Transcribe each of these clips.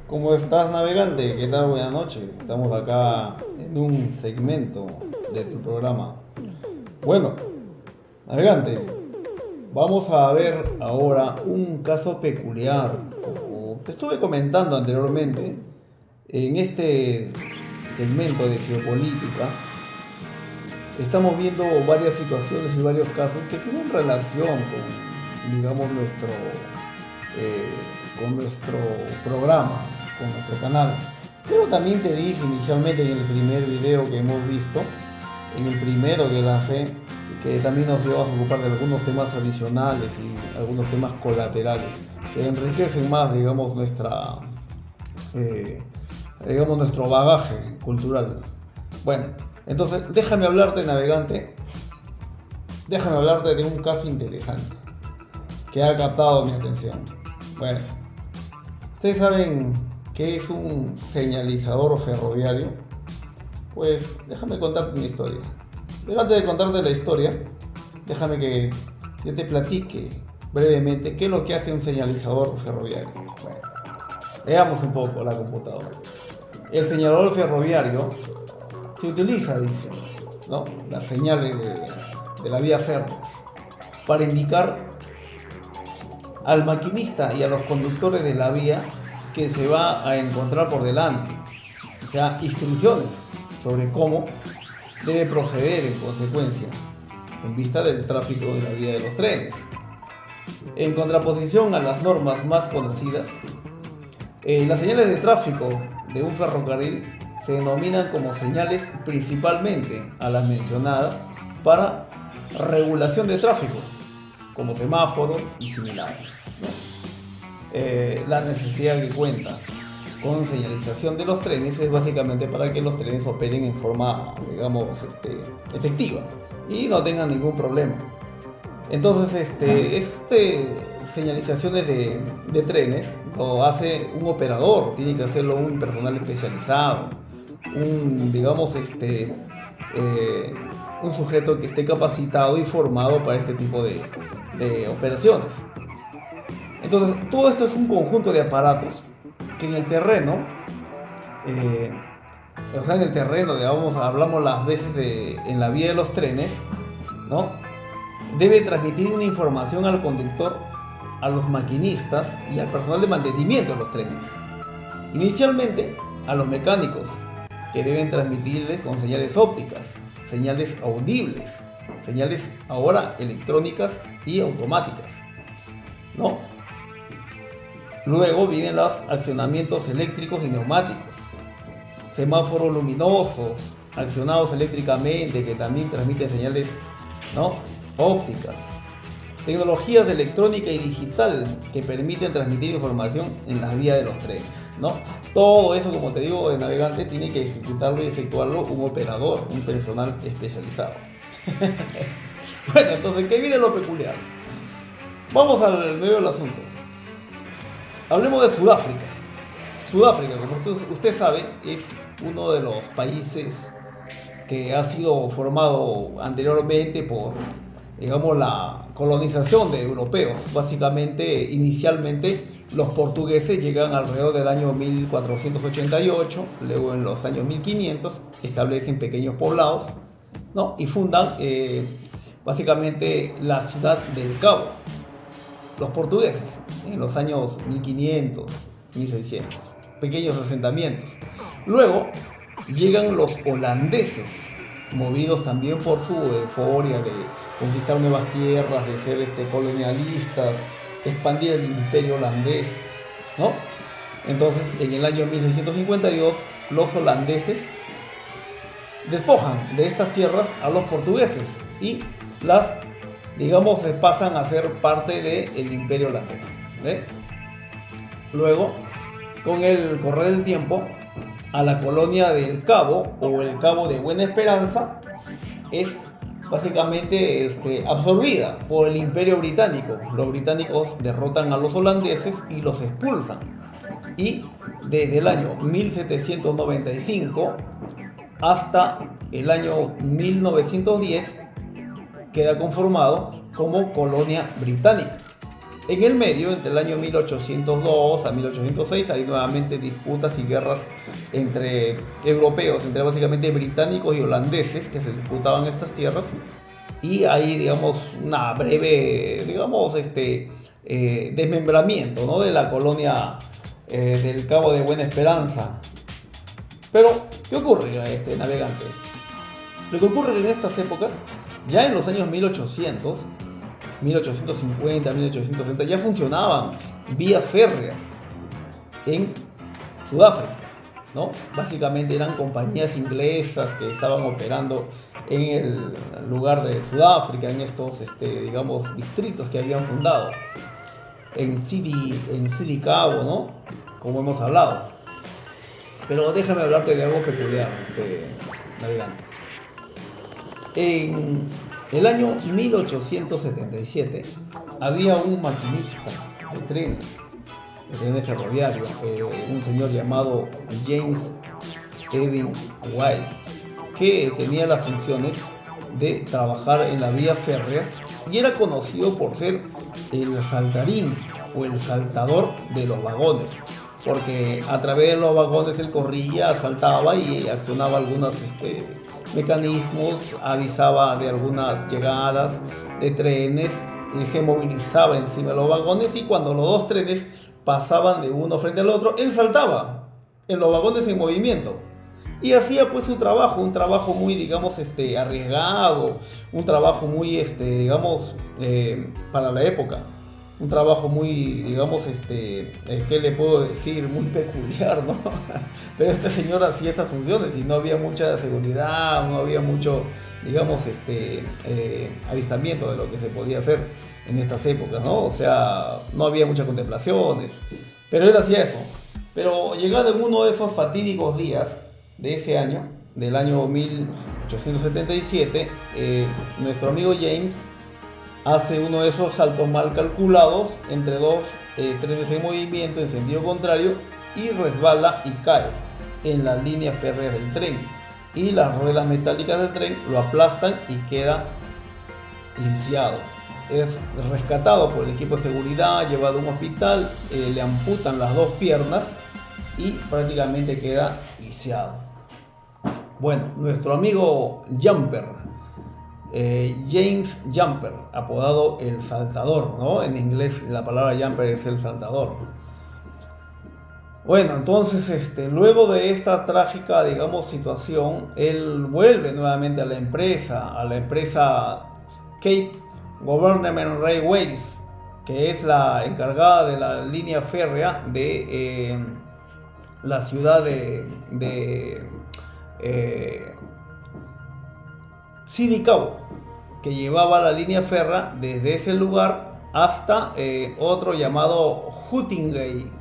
¿Cómo estás, navegante? ¿Qué tal? Buenas noches. Estamos acá en un segmento de tu programa. Bueno, navegante, vamos a ver ahora un caso peculiar. Como te estuve comentando anteriormente, en este segmento de geopolítica, estamos viendo varias situaciones y varios casos que tienen relación con, digamos, eh, con nuestro programa, con nuestro canal. Pero también te dije inicialmente en el primer video que hemos visto, en el primero que lancé, que también nos íbamos a ocupar de algunos temas adicionales y algunos temas colaterales que enriquecen más, eh, digamos, nuestro bagaje cultural. Bueno, entonces déjame hablarte, navegante, déjame hablarte de un caso interesante que ha captado mi atención. Bueno, ustedes saben qué es un señalizador ferroviario. Pues déjame contarte mi historia. Pero antes de contarte la historia, déjame que yo te platique brevemente qué es lo que hace un señalizador ferroviario. Bueno, veamos un poco la computadora. El señalador ferroviario se utiliza, dice, ¿no?, las señales de la vía férrea para indicar al maquinista y a los conductores de la vía que se va a encontrar por delante, o sea, instrucciones sobre cómo debe proceder en consecuencia, en vista del tráfico de la vía de los trenes. En contraposición a las normas más conocidas, las señales de tráfico de un ferrocarril se denominan como señales principalmente a las mencionadas para regulación de tráfico, como semáforos y similares, ¿no? La necesidad que cuenta con señalización de los trenes es básicamente para que los trenes operen en forma, digamos, efectiva y no tengan ningún problema. Entonces, señalizaciones de trenes lo hace un operador, tiene que hacerlo un personal especializado, digamos, un sujeto que esté capacitado y formado para este tipo de operaciones. Entonces, todo esto es un conjunto de aparatos que en el terreno, eh, o sea, en el terreno, digamos, hablamos las veces en la vía de los trenes, ¿no?, debe transmitir una información al conductor, a los maquinistas y al personal de mantenimiento de los trenes. Inicialmente, a los mecánicos, que deben transmitirles con señales ópticas, señales audibles, señales ahora electrónicas y automáticas, ¿no? Luego vienen los accionamientos eléctricos y neumáticos, semáforos luminosos accionados eléctricamente que también transmiten señales, ¿no?, ópticas, tecnologías de electrónica y digital que permiten transmitir información en las vías de los trenes, ¿no? Todo eso, como te digo, el navegante tiene que ejecutarlo y efectuarlo un operador, un personal especializado. Bueno, entonces, ¿qué viene lo peculiar? Vamos al medio del asunto. Hablemos de Sudáfrica. Sudáfrica, como usted sabe, es uno de los países que ha sido formado anteriormente por, digamos, la colonización de europeos. Básicamente, inicialmente, los portugueses llegan alrededor del año 1488, luego en los años 1500 establecen pequeños poblados, ¿no?, y fundan básicamente la ciudad del Cabo. Los portugueses, en los años 1500, 1600, pequeños asentamientos. Luego llegan los holandeses, movidos también por su euforia de conquistar nuevas tierras, de ser colonialistas, expandir el imperio holandés, ¿no? Entonces, en el año 1652, los holandeses despojan de estas tierras a los portugueses y las, digamos, pasan a ser parte del imperio holandés, ¿eh? Luego, con el correr del tiempo, a la colonia del Cabo o el Cabo de Buena Esperanza es básicamente absorbida por el imperio británico. Los británicos derrotan a los holandeses y los expulsan, y desde el año 1795 hasta el año 1910 queda conformado como colonia británica. En el medio, entre el año 1802 a 1806, hay nuevamente disputas y guerras entre europeos, entre básicamente británicos y holandeses que se disputaban estas tierras. Y hay, digamos, una breve, digamos, desmembramiento, ¿no?, de la colonia del Cabo de Buena Esperanza. Pero, ¿qué ocurre, navegante? Lo que ocurre en estas épocas, ya en los años 1800, 1850, 1860, ya funcionaban vías férreas en Sudáfrica, ¿no? Básicamente eran compañías inglesas que estaban operando en el lugar de Sudáfrica, en estos, digamos, distritos que habían fundado, en City Cabo, ¿no?, como hemos hablado. Pero déjame hablarte de algo peculiar, navegante. En el año 1877 había un maquinista de trenes ferroviarios, un señor llamado James Edwin White, que tenía las funciones de trabajar en las vías férreas y era conocido por ser el saltarín o el saltador de los vagones, porque a través de los vagones él corría, saltaba y accionaba algunos mecanismos, avisaba de algunas llegadas de trenes y se movilizaba encima de los vagones, y cuando los dos trenes pasaban de uno frente al otro, él saltaba en los vagones en movimiento y hacía pues su trabajo, un trabajo muy, digamos, arriesgado, un trabajo muy, digamos, para la época, un trabajo muy, digamos, ¿qué le puedo decir? Muy peculiar, ¿no? Pero este señor hacía estas funciones y no había mucha seguridad, no había mucho, digamos, avistamiento de lo que se podía hacer en estas épocas, ¿no? O sea, no había muchas contemplaciones, pero él hacía eso. Pero llegado en uno de esos fatídicos días de ese año, del año 1877, nuestro amigo James hace uno de esos saltos mal calculados entre dos trenes en movimiento en sentido contrario y resbala y cae en la línea férrea del tren, y las ruedas metálicas del tren lo aplastan y queda lisiado. Es rescatado por el equipo de seguridad, llevado a un hospital, le amputan las dos piernas y prácticamente queda lisiado. Bueno, nuestro amigo Jumper, James Jumper, apodado el saltador, ¿no? En inglés la palabra jumper es el saltador. Bueno, entonces, luego de esta trágica, digamos, situación, él vuelve nuevamente a la empresa Cape Government Railways, que es la encargada de la línea férrea de la ciudad de City Cabo, que llevaba la línea férrea desde ese lugar hasta otro llamado Huttungay,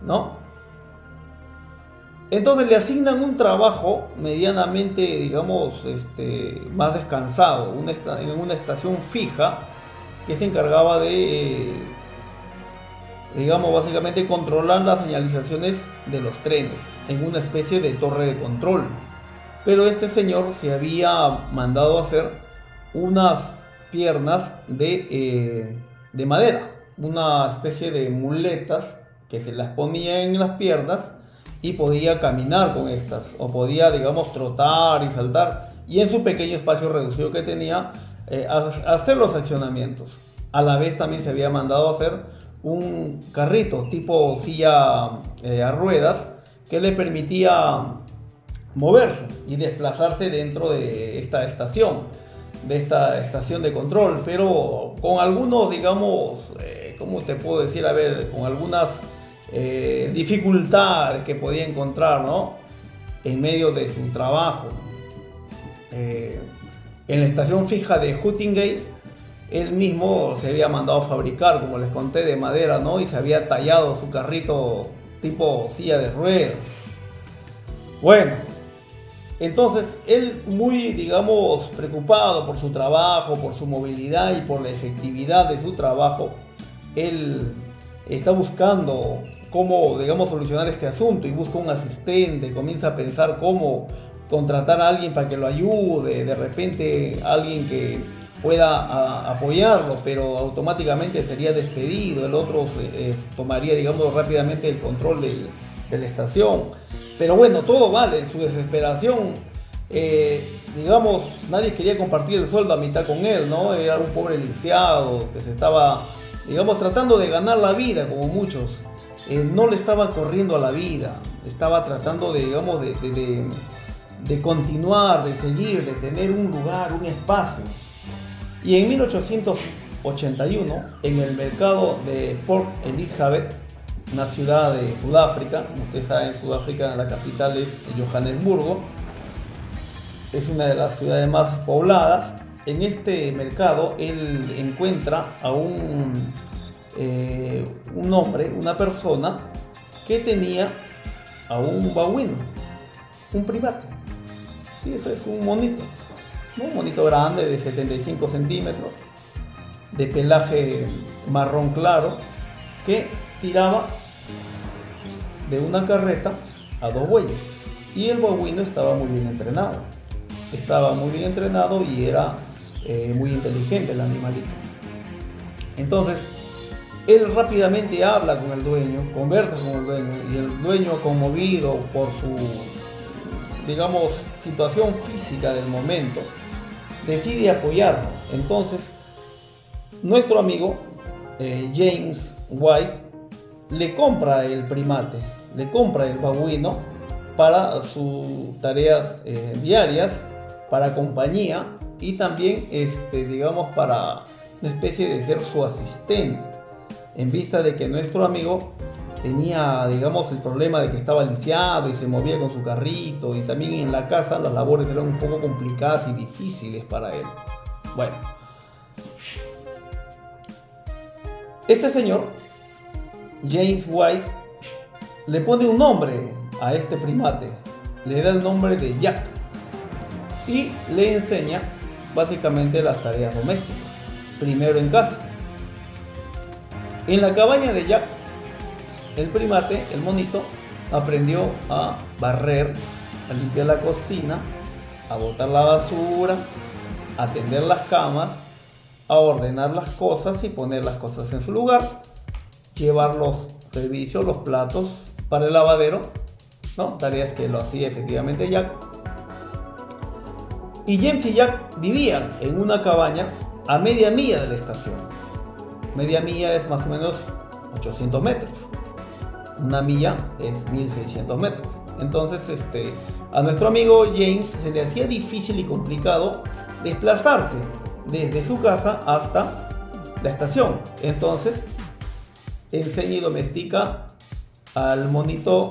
¿no? Entonces le asignan un trabajo medianamente, digamos, más descansado, en una estación fija que se encargaba de, digamos, básicamente controlar las señalizaciones de los trenes en una especie de torre de control. Pero este señor se había mandado a hacer unas piernas de madera, una especie de muletas que se las ponía en las piernas y podía caminar con estas, o podía, digamos, trotar y saltar, y en su pequeño espacio reducido que tenía, hacer los accionamientos. A la vez también se había mandado a hacer un carrito tipo silla a ruedas que le permitía moverse y desplazarse dentro de esta estación de control, pero con algunos, digamos, ¿cómo te puedo decir? A ver, con algunas dificultades que podía encontrar, ¿no?, en medio de su trabajo. En la estación fija de Huttungay, él mismo se había mandado a fabricar, como les conté, de madera, ¿no?, y se había tallado su carrito tipo silla de ruedas. Bueno, entonces él, muy, digamos, preocupado por su trabajo, por su movilidad y por la efectividad de su trabajo, él está buscando cómo, digamos, solucionar este asunto y busca un asistente, comienza a pensar cómo contratar a alguien para que lo ayude, de repente alguien que pueda apoyarlo, pero automáticamente sería despedido. El otro tomaría, digamos, rápidamente el control de la estación. Pero bueno, todo vale. En su desesperación, digamos, nadie quería compartir el sueldo a mitad con él, ¿no? Era un pobre lisiado que se estaba, digamos, tratando de ganar la vida, como muchos. No le estaba corriendo a la vida, estaba tratando de, digamos, de continuar, de seguir, de tener un lugar, un espacio. Y en 1881, en el mercado de Port Elizabeth, una ciudad de Sudáfrica, como ustedes saben, Sudáfrica, la capital es Johannesburgo, es una de las ciudades más pobladas. En este mercado él encuentra a un hombre, una persona que tenía a un babuino, un primate. Sí, eso es un monito, ¿no? Un monito grande de 75 centímetros, de pelaje marrón claro, que tiraba de una carreta a 2 bueyes. Y el babuino estaba muy bien entrenado. Y era muy inteligente el animalito. Entonces, él rápidamente habla con el dueño, conversa con el dueño, y el dueño, conmovido por su, digamos, situación física del momento, decide apoyarlo. Entonces, nuestro amigo James White le compra el primate, le compra el babuino para sus tareas diarias, para compañía y también, digamos, para una especie de ser su asistente, en vista de que nuestro amigo tenía, digamos, el problema de que estaba lisiado y se movía con su carrito, y también en la casa las labores eran un poco complicadas y difíciles para él. Bueno, este señor, James White, le pone un nombre a este primate, le da el nombre de Jack y le enseña básicamente las tareas domésticas, primero en casa. En la cabaña de Jack, el primate, el monito, aprendió a barrer, a limpiar la cocina, a botar la basura, a tender las camas, a ordenar las cosas y poner las cosas en su lugar, llevar los servicios, los platos para el lavadero, ¿no? Tareas que lo hacía efectivamente Jack. Y James y Jack vivían en una cabaña a media milla de la estación. Media milla es más o menos 800 metros. Una milla es 1600 metros. Entonces, a nuestro amigo James se le hacía difícil y complicado desplazarse desde su casa hasta la estación. Entonces, enseña y domestica al monito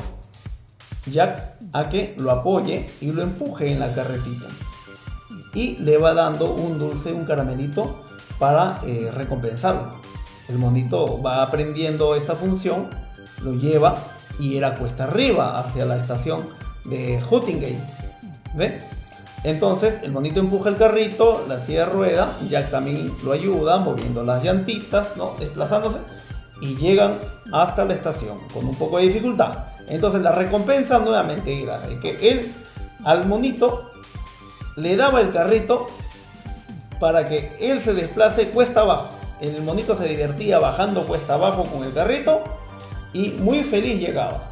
Jack a que lo apoye y lo empuje en la carretita. Y le va dando un dulce, un caramelito para recompensarlo. El monito va aprendiendo esta función, lo lleva y era cuesta arriba hacia la estación de Huntingate. ¿Ve? Entonces el monito empuja el carrito, la silla de rueda, Jack también lo ayuda moviendo las llantitas, ¿no? Desplazándose, y llegan hasta la estación con un poco de dificultad. Entonces la recompensa nuevamente era que él al monito le daba el carrito para que él se desplace cuesta abajo. El monito se divertía bajando cuesta abajo con el carrito y muy feliz llegaba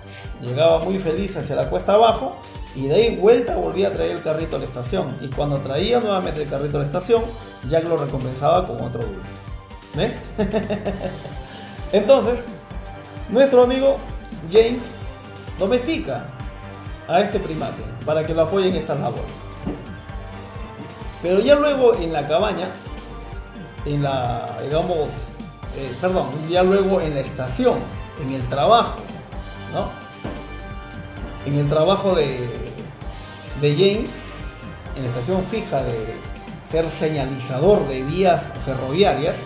muy feliz hacia la cuesta abajo, y de ahí vuelta volvía a traer el carrito a la estación, y cuando traía nuevamente el carrito a la estación, Jack lo recompensaba con otro dulce. ¿Ven? Entonces nuestro amigo James domestica a este primate para que lo apoye en estas labores. Pero ya luego en la cabaña, ya luego en la estación, en el trabajo, ¿no? En el trabajo de James, en la estación fija de ser señalizador de vías ferroviarias,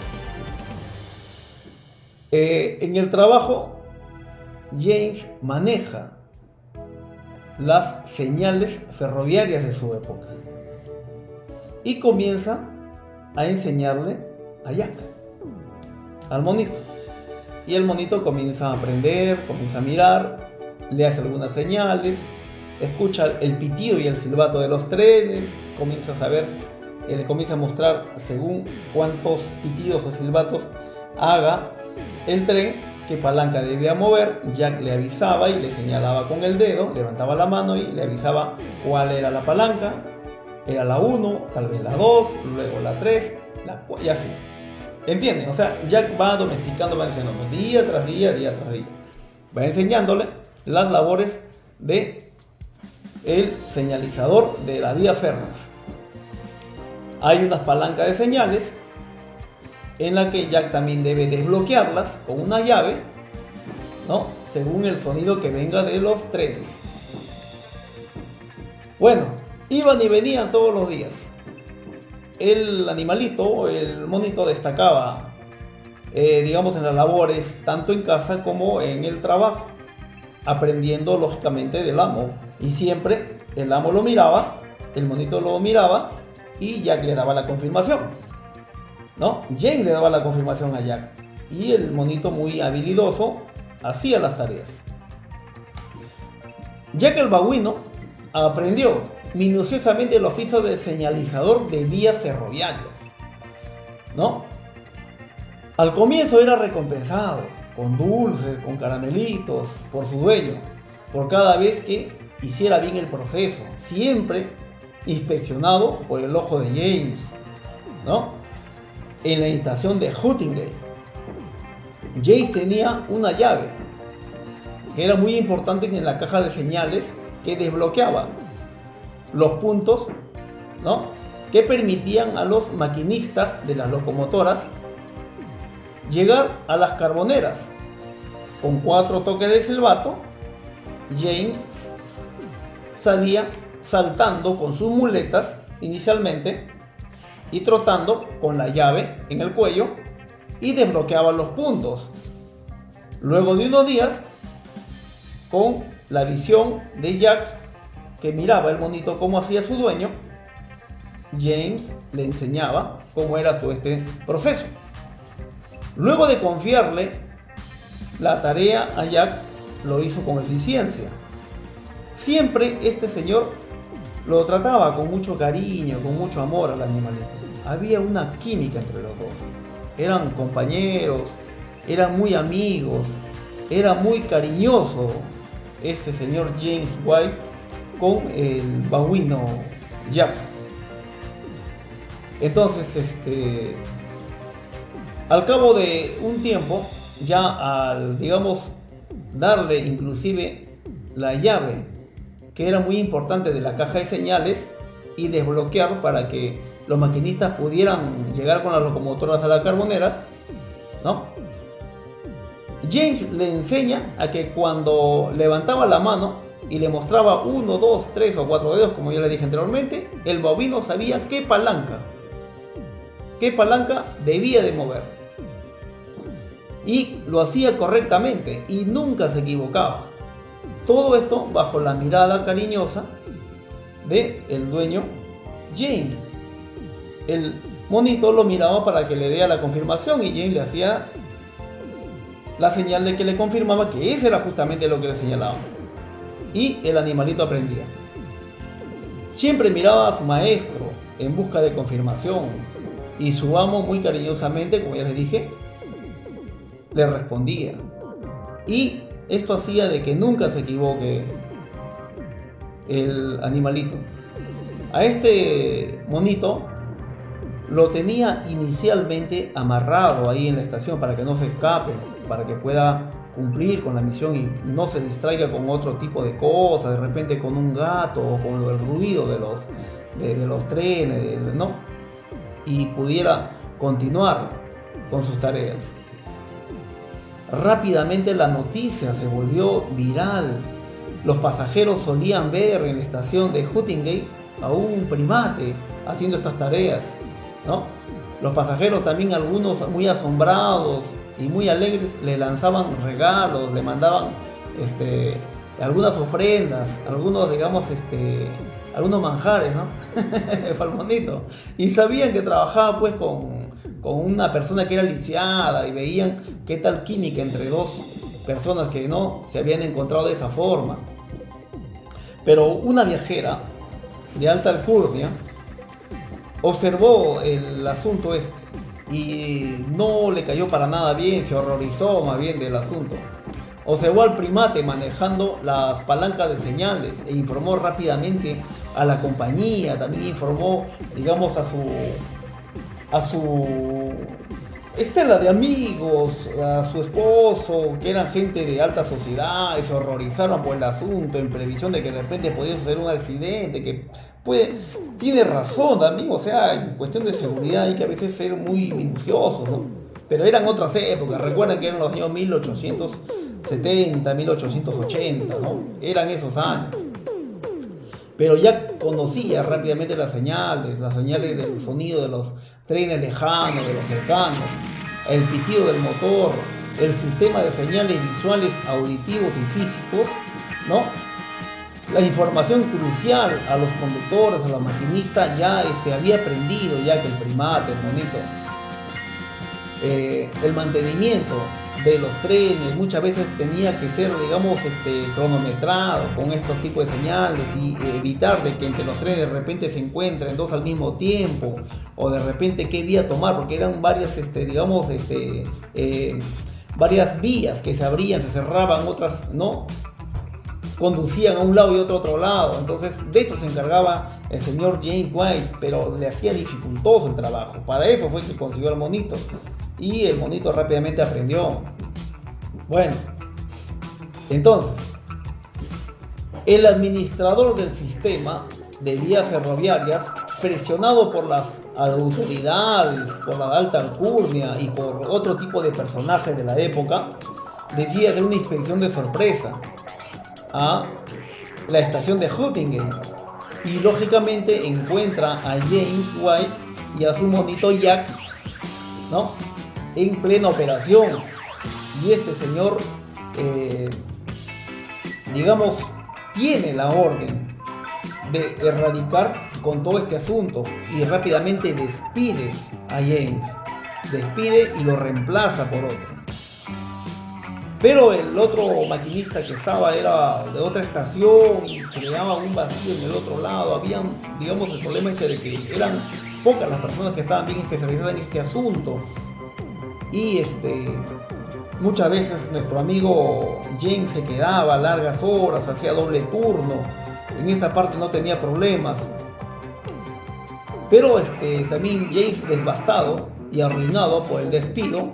en el trabajo James maneja las señales ferroviarias de su época y comienza a enseñarle a Jack, al monito. Y el monito comienza a aprender, comienza a mirar, le hace algunas señales, escucha el pitido y el silbato de los trenes, comienza a saber le comienza a mostrar según cuántos pitidos o silbatos haga el tren, qué palanca debía mover. Jack le avisaba y le señalaba con el dedo, levantaba la mano y le avisaba cuál era la palanca. Era la 1, tal vez la 2, luego la 3, la 4 y así. ¿Entienden? O sea, Jack va domesticando, va enseñando día tras día, día tras día. Va enseñándole las labores de el señalizador de la vía férrea. Hay unas palancas de señales en la que Jack también debe desbloquearlas con una llave, ¿no? Según el sonido que venga de los trenes. Bueno, iban y venían todos los días. El animalito, el monito, destacaba, digamos, en las labores, tanto en casa como en el trabajo, aprendiendo lógicamente del amo. Y siempre el amo lo miraba, el monito lo miraba y Jack le daba la confirmación, ¿no? Jane le daba la confirmación a Jack y el monito, muy habilidoso, hacía las tareas. Jack el babuino aprendió minuciosamente el oficio de señalizador de vías ferroviarias, ¿no? Al comienzo era recompensado con dulces, con caramelitos por su dueño, por cada vez que hiciera bien el proceso, siempre inspeccionado por el ojo de James, ¿no? En la estación de Huntingdale, James tenía una llave que era muy importante en la caja de señales, que desbloqueaba los puntos, ¿no?, que permitían a los maquinistas de las locomotoras llegar a las carboneras. Con 4 toques de silbato, James salía saltando con sus muletas inicialmente y trotando con la llave en el cuello y desbloqueaba los puntos. Luego de unos días, con la visión de Jack, que miraba el monito cómo hacía su dueño, James le enseñaba cómo era todo este proceso. Luego de confiarle la tarea a Jack, lo hizo con eficiencia. Siempre este señor lo trataba con mucho cariño, con mucho amor al animalito. Había una química entre los dos. Eran compañeros, eran muy amigos, era muy cariñoso este señor James White con el babuino Jack. Entonces, al cabo de un tiempo, ya al, digamos, darle inclusive la llave, que era muy importante, de la caja de señales, y desbloquear para que los maquinistas pudieran llegar con las locomotoras a las carboneras, ¿no? James le enseña a que cuando levantaba la mano y le mostraba 1, 2, 3 o 4 dedos, como ya le dije anteriormente, el bovino sabía qué palanca debía de mover. Y lo hacía correctamente y nunca se equivocaba. Todo esto bajo la mirada cariñosa del dueño James. El monito lo miraba para que le diera la confirmación y James le hacía la señal de que le confirmaba que ese era justamente lo que le señalaba. Y el animalito aprendía. Siempre miraba a su maestro en busca de confirmación y su amo, muy cariñosamente, como ya les dije, le respondía. Y esto hacía de que nunca se equivoque el animalito. A este monito lo tenía inicialmente amarrado ahí en la estación para que no se escape, para que pueda cumplir con la misión y no se distraiga con otro tipo de cosas, de repente con un gato o con el ruido de los trenes, ¿no? Y pudiera continuar con sus tareas. Rápidamente la noticia se volvió viral. Los pasajeros solían ver en la estación de Huntingdale a un primate haciendo estas tareas, ¿no? Los pasajeros también, algunos muy asombrados y muy alegres, le lanzaban regalos, le mandaban algunas ofrendas, algunos, digamos, algunos manjares, ¿no? Fue bonito. Y sabían que trabajaba pues con una persona que era lisiada, y veían qué tal química entre dos personas que no se habían encontrado de esa forma. Pero una viajera de alta alcurnia observó el asunto este y no le cayó para nada bien, se horrorizó más bien del asunto. Observó al primate manejando las palancas de señales e informó rápidamente a la compañía, también informó, digamos, a su estela de amigos, a su esposo, que eran gente de alta sociedad, y se horrorizaron por el asunto en previsión de que de repente podía suceder un accidente, que tiene razón también, o sea, en cuestión de seguridad hay que a veces ser muy minuciosos, ¿no? Pero eran otras épocas, recuerden que eran los años 1870, 1880, ¿no? Eran esos años. Pero ya conocía rápidamente las señales del sonido de los trenes lejanos, de los cercanos, el pitido del motor, el sistema de señales visuales, auditivos y físicos, ¿no? La información crucial a los conductores, a los maquinistas, ya había aprendido ya que el primate, el monito, el mantenimiento de los trenes muchas veces tenía que ser, digamos, cronometrado con estos tipos de señales y evitar de que entre los trenes de repente se encuentren dos al mismo tiempo o de repente qué vía tomar, porque eran varias, varias vías que se abrían, se cerraban, otras no, conducían a un lado y otro lado. Entonces de esto se encargaba el señor James White, pero le hacía dificultoso el trabajo. Para eso fue que consiguió el monito y el monito rápidamente aprendió. Bueno, entonces el administrador del sistema de vías ferroviarias, presionado por las autoridades, por la alta alcurnia y por otro tipo de personajes de la época, decía de una inspección de sorpresa a la estación de Huntington y lógicamente encuentra a James White y a su monito Jack, ¿no?, en plena operación. Y este señor, digamos, tiene la orden de erradicar con todo este asunto y rápidamente despide a James, despide y lo reemplaza por otro. Pero el otro maquinista que estaba era de otra estación y creaba un vacío en el otro lado. Habían, digamos, el problema de que eran pocas las personas que estaban bien especializadas en este asunto. Y muchas veces nuestro amigo James se quedaba largas horas, hacía doble turno. En esta parte no tenía problemas. Pero también James, devastado y arruinado por el despido,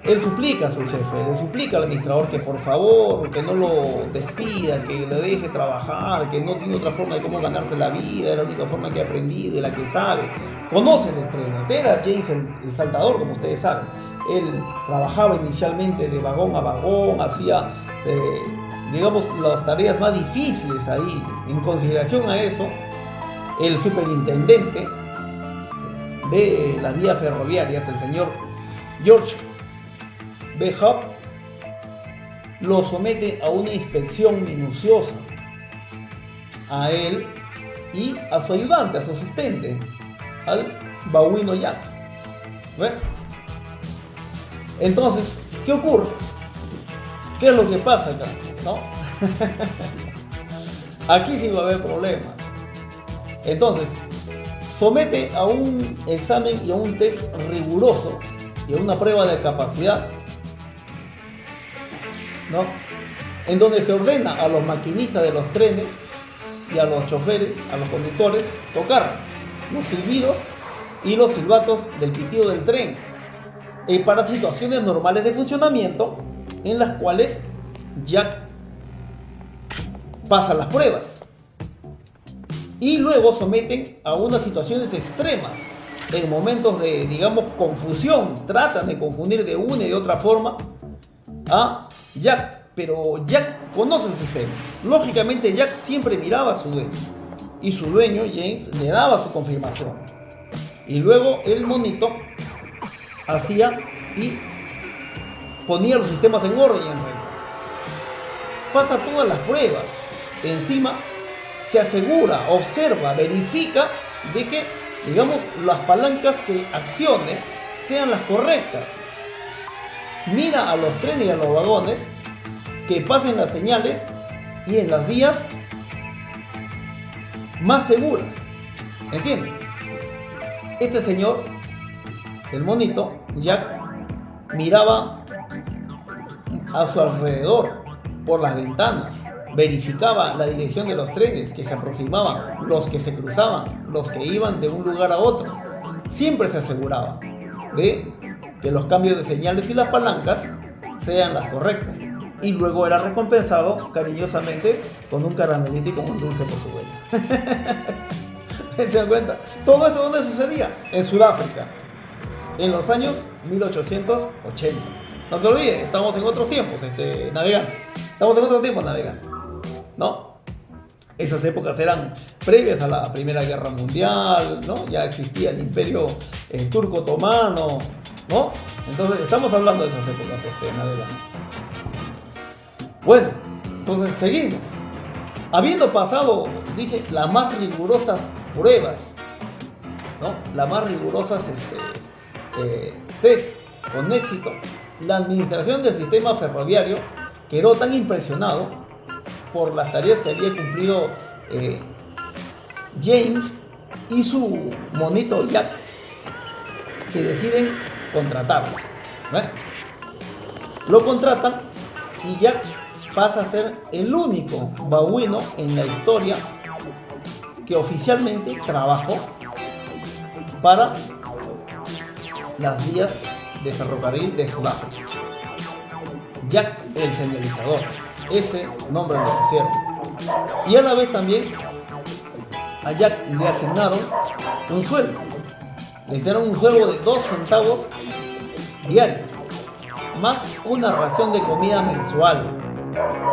él suplica a su jefe, le suplica al administrador que por favor, que no lo despida, que le deje trabajar, que no tiene otra forma de cómo ganarse la vida, es la única forma que ha aprendido y la que sabe. Conoce de trenes, era James el saltador, como ustedes saben. Él trabajaba inicialmente de vagón a vagón, hacía, digamos, las tareas más difíciles ahí. En consideración a eso, el superintendente de las vías ferroviarias, el señor George B. Hub, lo somete a una inspección minuciosa a él y a su ayudante, a su asistente, al babuino Jack. ¿Ve? Entonces, ¿qué ocurre? ¿Qué es lo que pasa acá? ¿No? Aquí sí va a haber problemas. Entonces, somete a un examen y a un test riguroso y a una prueba de capacidad, ¿no?, en donde se ordena a los maquinistas de los trenes y a los choferes, a los conductores, tocar los silbidos y los silbatos del pitido del tren para situaciones normales de funcionamiento en las cuales Jack pasa las pruebas. Y luego someten a unas situaciones extremas en momentos de, digamos, confusión. Tratan de confundir de una y de otra forma a Jack, pero Jack conoce el sistema. Lógicamente Jack siempre miraba a su dueño y su dueño, James, le daba su confirmación. Y luego el monito hacía y ponía los sistemas en orden y en regla. Pasa todas las pruebas. Encima se asegura, observa, verifica de que, digamos, las palancas que accione sean las correctas. Mira a los trenes y a los vagones que pasen las señales y en las vías más seguras. ¿Entienden? Este señor, el monito, Jack, miraba a su alrededor por las ventanas, verificaba la dirección de los trenes que se aproximaban, los que se cruzaban, los que iban de un lugar a otro. Siempre se aseguraba de que los cambios de señales y las palancas sean las correctas, y luego era recompensado cariñosamente con un caramelito y con un dulce por su vuelo. ¿Se dan cuenta? Todo esto, ¿dónde sucedía? En Sudáfrica, en los años 1880. No se olviden, estamos en otros tiempos, navegando. Estamos en otros tiempos navegando, ¿no? Esas épocas eran previas a la Primera Guerra Mundial, ¿no? Ya existía el Imperio Turco Otomano, ¿no? Entonces, estamos hablando de esas épocas, navegando. Bueno, entonces seguimos. Habiendo pasado, dice, las más rigurosas pruebas, ¿no? Las más rigurosas test con éxito, la administración del sistema ferroviario quedó tan impresionado por las tareas que había cumplido James y su monito Jack, que deciden contratarlo, ¿no? Lo contratan y Jack pasa a ser el único babuino en la historia que oficialmente trabajó para las vías de ferrocarril de Sudáfrica. Jack el señalizador, ese nombre lo pusieron. Y a la vez también a Jack le asignaron un sueldo. Le dieron un sueldo de 2 centavos diarios, más una ración de comida mensual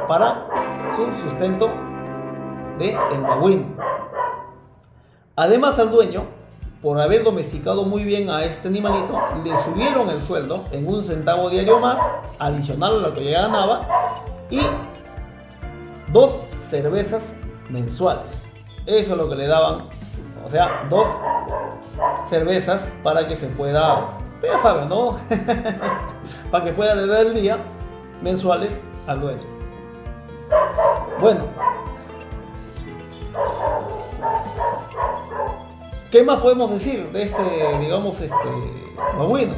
para su sustento de el babuino. Además, al dueño, por haber domesticado muy bien a este animalito, le subieron el sueldo en 1 centavo diario más, adicional a lo que ya ganaba, y 2 cervezas mensuales. Eso es lo que le daban, o sea, 2 cervezas para que se pueda, ya saben, ¿no? Para que pueda le dar el día mensuales al dueño. Bueno, ¿qué más podemos decir de digamos, babuino?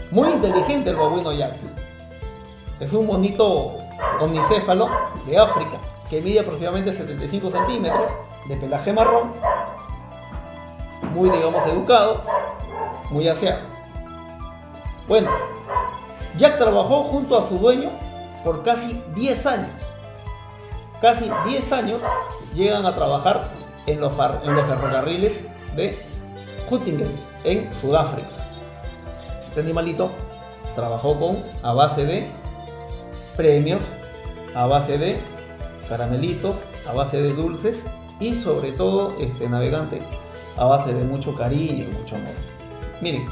Muy inteligente el babuino Jack. Es un monito omnicéfalo de África que mide aproximadamente 75 centímetros, de pelaje marrón, muy, digamos, educado, muy aseado. Bueno, Jack trabajó junto a su dueño por casi 10 años. Casi 10 años llegan a trabajar en los ferrocarriles de Huntington, en Sudáfrica. Este animalito trabajó a base de premios, a base de caramelitos, a base de dulces y sobre todo, navegante, a base de mucho cariño y mucho amor. Miren,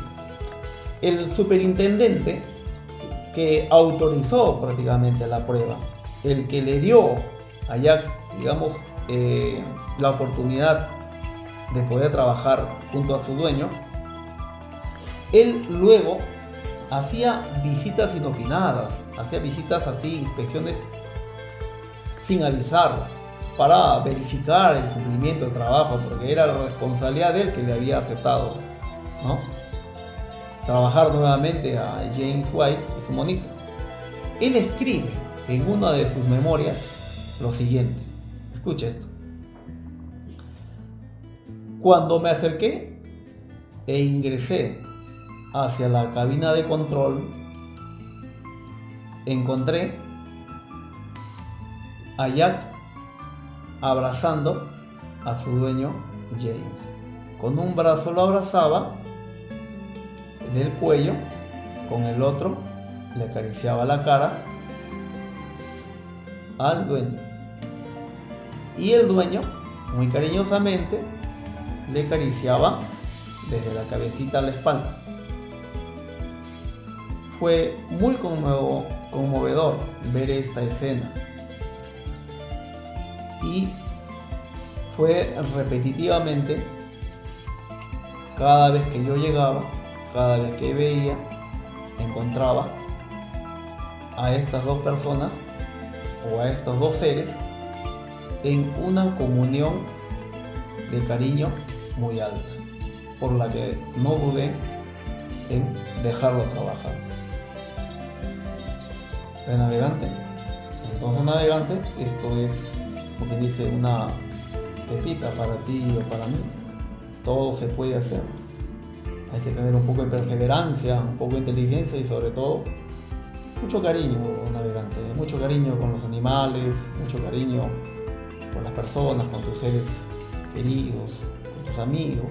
el superintendente que autorizó prácticamente la prueba, el que le dio a Jack, digamos, la oportunidad de poder trabajar junto a su dueño, él luego hacía visitas inopinadas, hacía visitas así, inspecciones sin avisar, para verificar el cumplimiento del trabajo, porque era la responsabilidad de él que le había aceptado, ¿no?, trabajar nuevamente a James White y su monito. Él escribe en una de sus memorias lo siguiente, escucha esto: cuando me acerqué e ingresé hacia la cabina de control, encontré a Jack abrazando a su dueño James. Con un brazo lo abrazaba del cuello, con el otro le acariciaba la cara al dueño. Y el dueño, muy cariñosamente, le acariciaba desde la cabecita a la espalda. Fue muy conmovedor ver esta escena. Y fue repetitivamente, cada vez que yo llegaba, cada vez que veía, encontraba a estas dos personas o a estos dos seres en una comunión de cariño muy alta. por la que no dudé en dejarlo trabajar. ¿De navegante? Entonces, navegante, esto es, como quien dice, una pepita para ti o para mí. Todo se puede hacer. Hay que tener un poco de perseverancia, un poco de inteligencia y sobre todo mucho cariño, navegante. Mucho cariño con los animales, mucho cariño con las personas, con tus seres queridos, con tus amigos.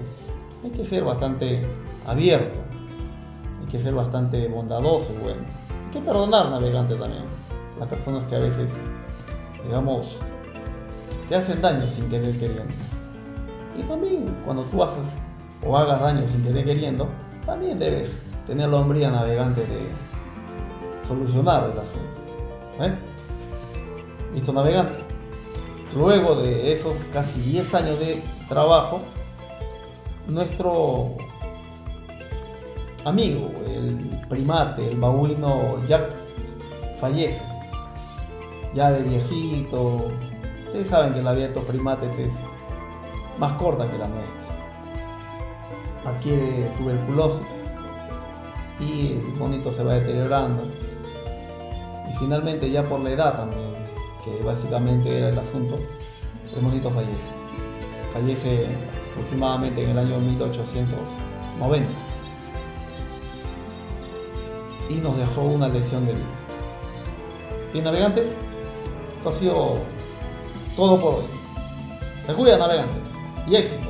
Hay que ser bastante abierto, hay que ser bastante bondadoso y bueno. Hay que perdonar, navegante, también. Las personas que a veces, digamos, te hacen daño sin querer queriendo. Y también cuando tú haces o hagas daño sin querer queriendo, también debes tener la hombría, navegante, de solucionar el asunto. Listo, navegante. Luego de esos casi 10 años de trabajo, nuestro amigo, el primate, el babuino Jack, fallece. Ya de viejito. Ustedes saben que la vida de estos primates es más corta que la nuestra. Adquiere tuberculosis y el monito se va deteriorando. Y finalmente, ya por la edad también, que básicamente era el asunto, el monito fallece. Fallece aproximadamente en el año 1890. Y nos dejó una lección de vida. Bien, navegantes, esto ha sido todo por hoy. Se cuida, navegante, y éxito.